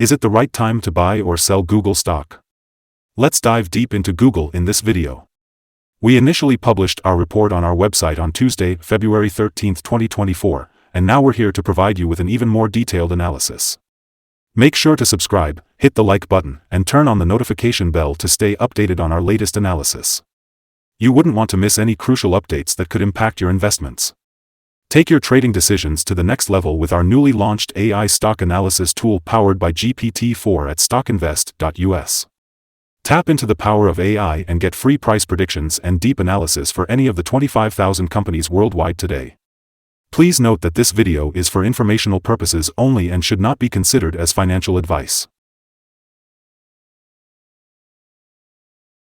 Is it the right time to buy or sell Google stock? Let's dive deep into Google in this video. We initially published our report on our website on Tuesday, February 13, 2024, and now we're here to provide you with an even more detailed analysis. Make sure to subscribe, hit the like button, and turn on the notification bell to stay updated on our latest analysis. You wouldn't want to miss any crucial updates that could impact your investments. Take your trading decisions to the next level with our newly launched AI stock analysis tool powered by GPT-4 at StockInvest.us. Tap into the power of AI and get free price predictions and deep analysis for any of the 25,000 companies worldwide today. Please note that this video is for informational purposes only and should not be considered as financial advice.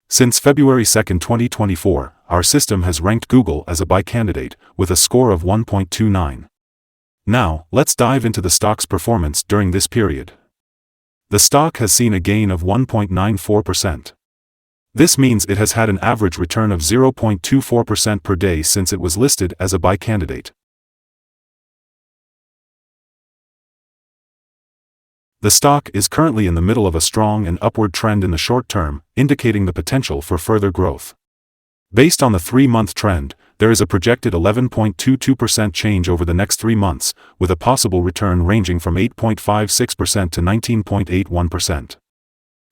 Since February 2, 2024, our system has ranked Google as a buy candidate, with a score of 1.29. Now, let's dive into the stock's performance during this period. The stock has seen a gain of 1.94%. This means it has had an average return of 0.24% per day since it was listed as a buy candidate. The stock is currently in the middle of a strong and upward trend in the short term, indicating the potential for further growth. Based on the 3-month trend, there is a projected 11.22% change over the next 3 months, with a possible return ranging from 8.56% to 19.81%.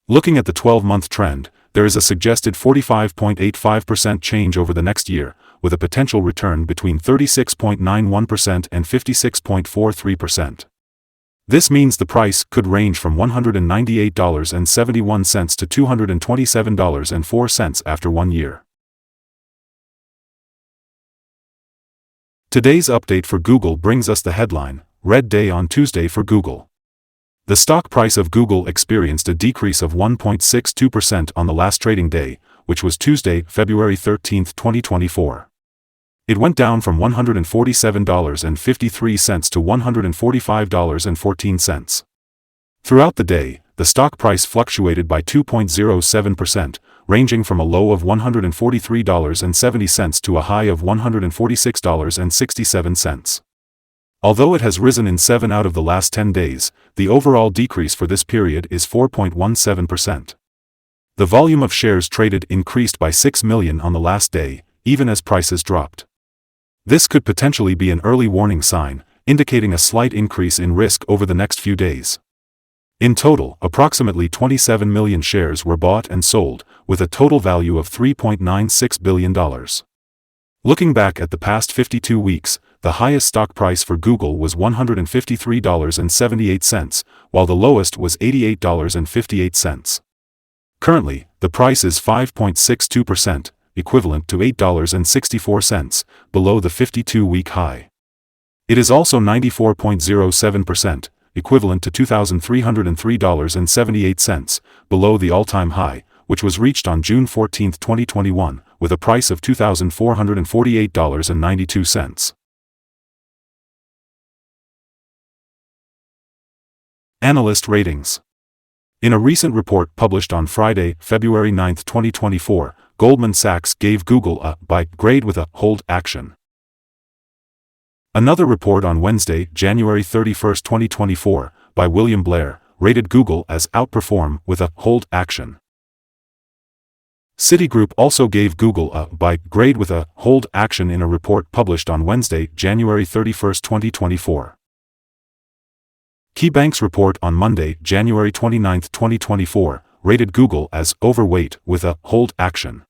Looking at the 12-month trend, there is a suggested 45.85% change over the next year, with a potential return between 36.91% and 56.43%. This means the price could range from $198.71 to $227.04 after 1 year. Today's update for Google brings us the headline, Red Day on Tuesday for Google. The stock price of Google experienced a decrease of 1.62% on the last trading day, which was Tuesday, February 13, 2024. It went down from $147.53 to $145.14. Throughout the day, the stock price fluctuated by 2.07%, ranging from a low of $143.70 to a high of $146.67. Although it has risen in 7 out of the last 10 days, the overall decrease for this period is 4.17%. The volume of shares traded increased by 6 million on the last day, even as prices dropped. This could potentially be an early warning sign, indicating a slight increase in risk over the next few days. In total, approximately 27 million shares were bought and sold, with a total value of $3.96 billion. Looking back at the past 52 weeks, the highest stock price for Google was $153.78, while the lowest was $88.58. Currently, the price is 5.62%, equivalent to $8.64, below the 52-week high. It is also 94.07%, equivalent to $2,303.78, below the all-time high, which was reached on June 14, 2021, with a price of $2,448.92. Analyst ratings. In a recent report published on Friday, February 9, 2024, Goldman Sachs gave Google a buy grade with a hold action. Another report on Wednesday, January 31, 2024, by William Blair, rated Google as outperform with a hold action. Citigroup also gave Google a buy grade with a hold action in a report published on Wednesday, January 31, 2024. KeyBank's report on Monday, January 29, 2024, rated Google as overweight with a hold action.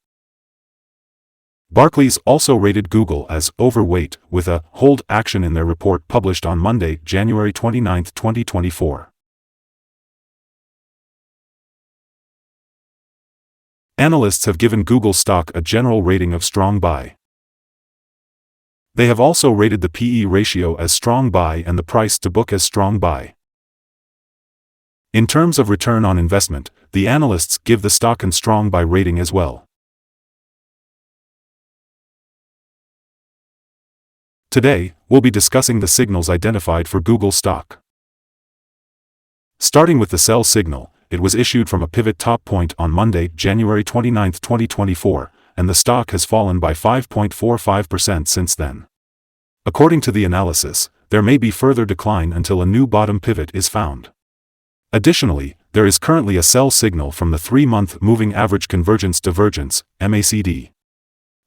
Barclays also rated Google as overweight with a hold action in their report published on Monday, January 29, 2024. Analysts have given Google stock a general rating of strong buy. They have also rated the PE ratio as strong buy and the price to book as strong buy. In terms of return on investment, the analysts give the stock a strong buy rating as well. Today, we'll be discussing the signals identified for Google stock. Starting with the sell signal, it was issued from a pivot top point on Monday, January 29, 2024, and the stock has fallen by 5.45% since then. According to the analysis, there may be further decline until a new bottom pivot is found. Additionally, there is currently a sell signal from the 3-month moving average convergence divergence, MACD.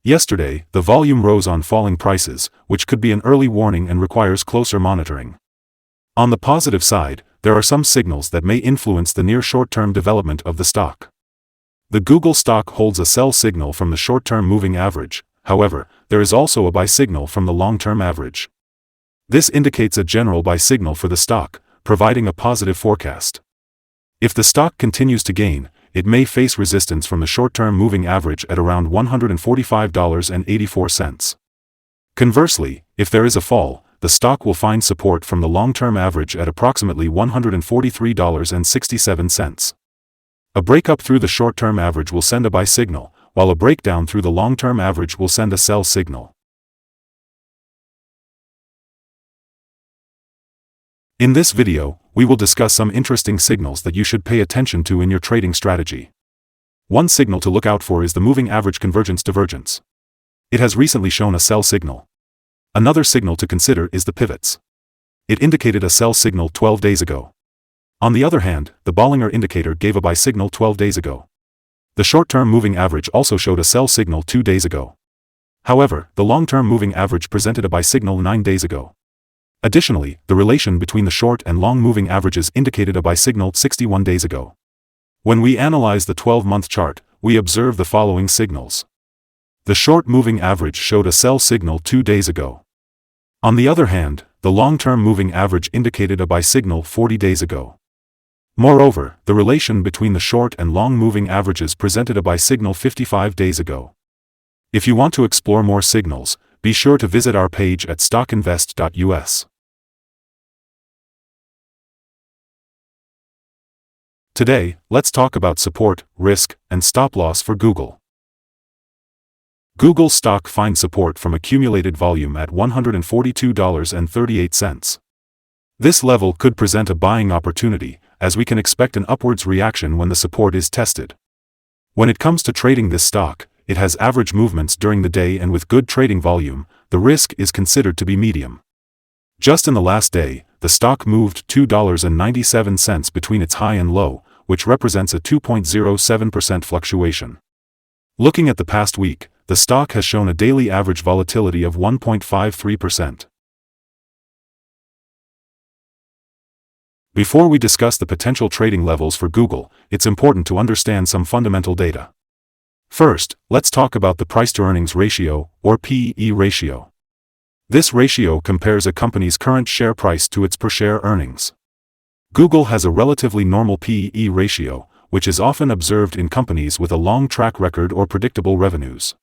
Yesterday, the volume rose on falling prices, which could be an early warning and requires closer monitoring. On the positive side, there are some signals that may influence the near short-term development of the stock. The Google stock holds a sell signal from the short-term moving average. However, there is also a buy signal from the long-term average. This indicates a general buy signal for the stock, providing a positive forecast. If the stock continues to gain, it may face resistance from the short-term moving average at around $145.84. Conversely, if there is a fall, the stock will find support from the long-term average at approximately $143.67. A breakup through the short-term average will send a buy signal, while a breakdown through the long-term average will send a sell signal. In this video, we will discuss some interesting signals that you should pay attention to in your trading strategy. One signal to look out for is the moving average convergence divergence. It has recently shown a sell signal. Another signal to consider is the pivots. It indicated a sell signal 12 days ago. On the other hand, the Bollinger indicator gave a buy signal 12 days ago. The short-term moving average also showed a sell signal 2 days ago. However, the long-term moving average presented a buy signal 9 days ago. Additionally, the relation between the short and long moving averages indicated a buy signal 61 days ago. When we analyze the 12-month chart, we observe the following signals. The short moving average showed a sell signal 2 days ago. On the other hand, the long-term moving average indicated a buy signal 40 days ago. Moreover, the relation between the short and long moving averages presented a buy signal 55 days ago. If you want to explore more signals, be sure to visit our page at StockInvest.us. Today, let's talk about support, risk, and stop-loss for Google. Google stock finds support from accumulated volume at $142.38. This level could present a buying opportunity, as we can expect an upwards reaction when the support is tested. When it comes to trading this stock, it has average movements during the day, and with good trading volume, the risk is considered to be medium. Just in the last day, the stock moved $2.97 between its high and low, which represents a 2.07% fluctuation. Looking at the past week, the stock has shown a daily average volatility of 1.53%. Before we discuss the potential trading levels for Google, it's important to understand some fundamental data. First, let's talk about the price-to-earnings ratio, or PE ratio. This ratio compares a company's current share price to its per-share earnings. Google has a relatively normal PE ratio, which is often observed in companies with a long track record or predictable revenues.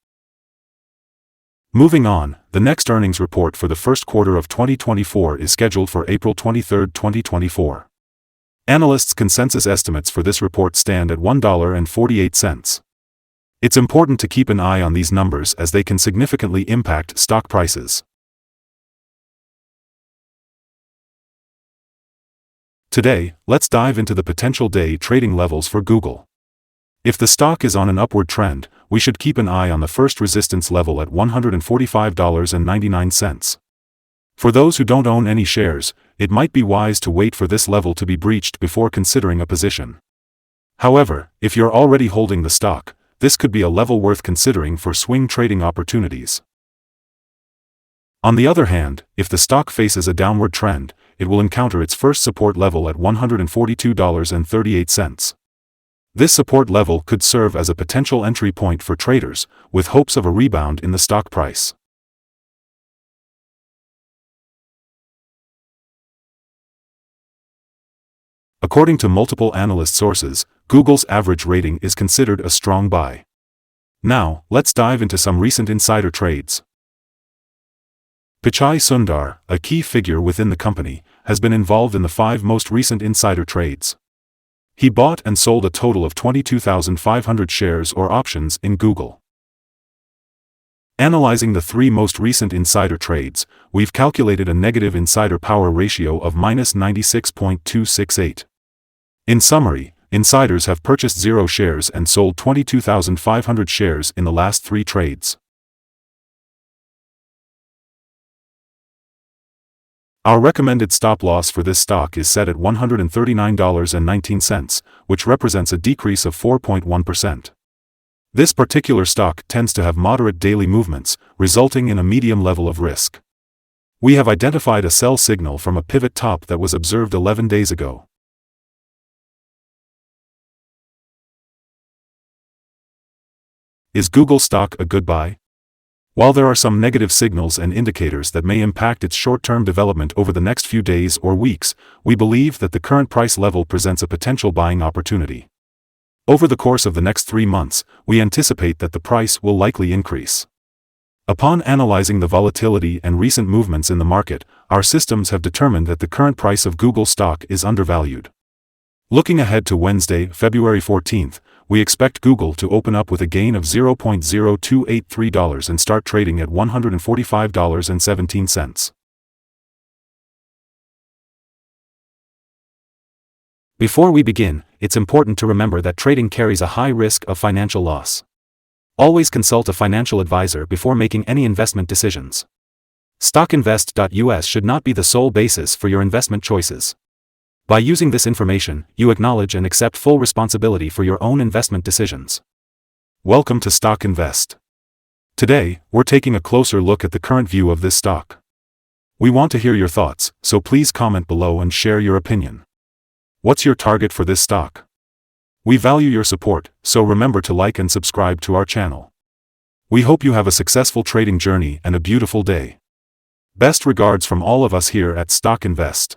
Moving on, the next earnings report for the first quarter of 2024 is scheduled for April 23, 2024. Analysts' consensus estimates for this report stand at $1.48. It's important to keep an eye on these numbers as they can significantly impact stock prices. Today, let's dive into the potential day trading levels for Google. If the stock is on an upward trend, we should keep an eye on the first resistance level at $145.99. For those who don't own any shares, it might be wise to wait for this level to be breached before considering a position. However, if you're already holding the stock, this could be a level worth considering for swing trading opportunities. On the other hand, if the stock faces a downward trend, it will encounter its first support level at $142.38. This support level could serve as a potential entry point for traders, with hopes of a rebound in the stock price. According to multiple analyst sources, Google's average rating is considered a strong buy. Now, let's dive into some recent insider trades. Pichai Sundar, a key figure within the company, has been involved in the 5 most recent insider trades. He bought and sold a total of 22,500 shares or options in Google. Analyzing the 3 most recent insider trades, we've calculated a negative insider power ratio of -96.268. In summary, insiders have purchased 0 shares and sold 22,500 shares in the last 3 trades. Our recommended stop loss for this stock is set at $139.19, which represents a decrease of 4.1%. This particular stock tends to have moderate daily movements, resulting in a medium level of risk. We have identified a sell signal from a pivot top that was observed 11 days ago. Is Google stock a good buy? While there are some negative signals and indicators that may impact its short-term development over the next few days or weeks, we believe that the current price level presents a potential buying opportunity. Over the course of the next 3 months, we anticipate that the price will likely increase. Upon analyzing the volatility and recent movements in the market, our systems have determined that the current price of Google stock is undervalued. Looking ahead to Wednesday, February 14th, we expect Google to open up with a gain of $0.0283 and start trading at $145.17. Before we begin, it's important to remember that trading carries a high risk of financial loss. Always consult a financial advisor before making any investment decisions. StockInvest.us should not be the sole basis for your investment choices. By using this information, you acknowledge and accept full responsibility for your own investment decisions. Welcome to Stock Invest. Today, we're taking a closer look at the current view of this stock. We want to hear your thoughts, so please comment below and share your opinion. What's your target for this stock? We value your support, so remember to like and subscribe to our channel. We hope you have a successful trading journey and a beautiful day. Best regards from all of us here at Stock Invest.